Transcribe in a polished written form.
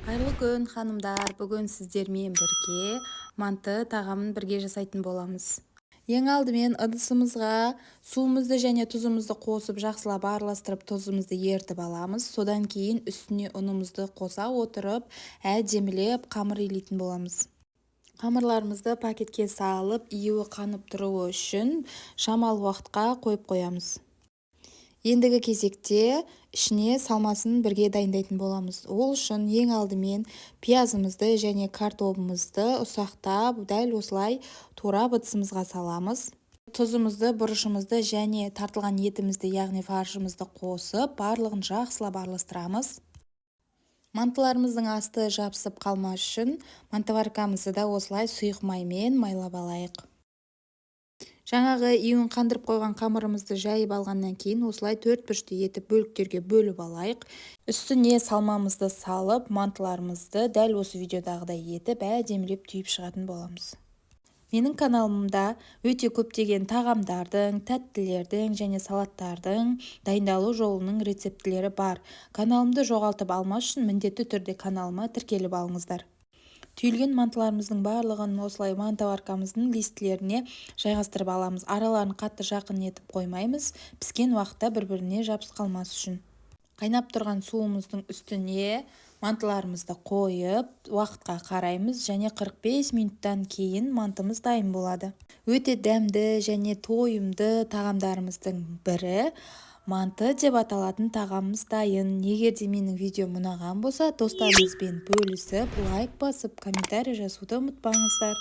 Қайырлы күн, ханымдар. Бүгін сіздермен бірге манты тағамын бірге жасайтын боламыз. Ең алдымен ыдысымызға суымызды және тұзымызды қосып жақсылап араластырып тұзымызды ертіп аламыз. Содан кейін үстіне ұнымызды қоса отырып, әдемілеп қамыр илейтін боламыз. Қамырларымызды пакетке салып, июі қанып тұруы үшін шамалы уақытқа қойып қоямыз. Ендігі кезекте ішіне салмасын бірге дайындайтын боламыз. Ол үшін ең алдымен пиязымызды және картобымызды ұсақтап, дәл осылай турап ыдысымызға саламыз. Тұзымызды, бұрышымызды және тартылған етімізді, яғни фаршымызды қосып, барлығын жақсылап араластырамыз. Мантыларымыздың асты жабысып қалмас үшін мантываркамызды да осылай сұйық маймен майлап алайық. Жаңағы июін қандырып қойған қамырымызды жайып алғаннан кейін осылай 4 етіп бөліктерге бөліп алайық. Үстіне салмамызды салып, мантыларымызды дәл осы видеодағыдай етіп әдемілеп түйіп шығатын боламыз. Менің каналымда өте көптеген тағамдардың, тәттілердің және салаттардың дайындалу жолының рецептілері бар. Каналымды жоғалтып алмас үшін міндетті түрде каналыма тіркеліп алыңыздар. Түйілген мантыларымыздың барлығын осылай мантываркамыздың листілеріне жайғастырып аламыз. Араларын қатты жақын етіп қоймаймыз, піскен уақытта бір-біріне жабысып қалмас үшін. Қайнап тұрған суымыздың үстіне мантыларымызды қойып, уақытқа қараймыз және 45 минуттан кейін мантымыз дайын болады. Өте дәмді және тойымды тағамдарымыздың бірі манты деп аталатын тағамымыз дайын. Егер де менің видеом ұнаған болса, достарыңызбен бөлісіп, лайк басып, комментарий жазуды ұмытпаңыздар.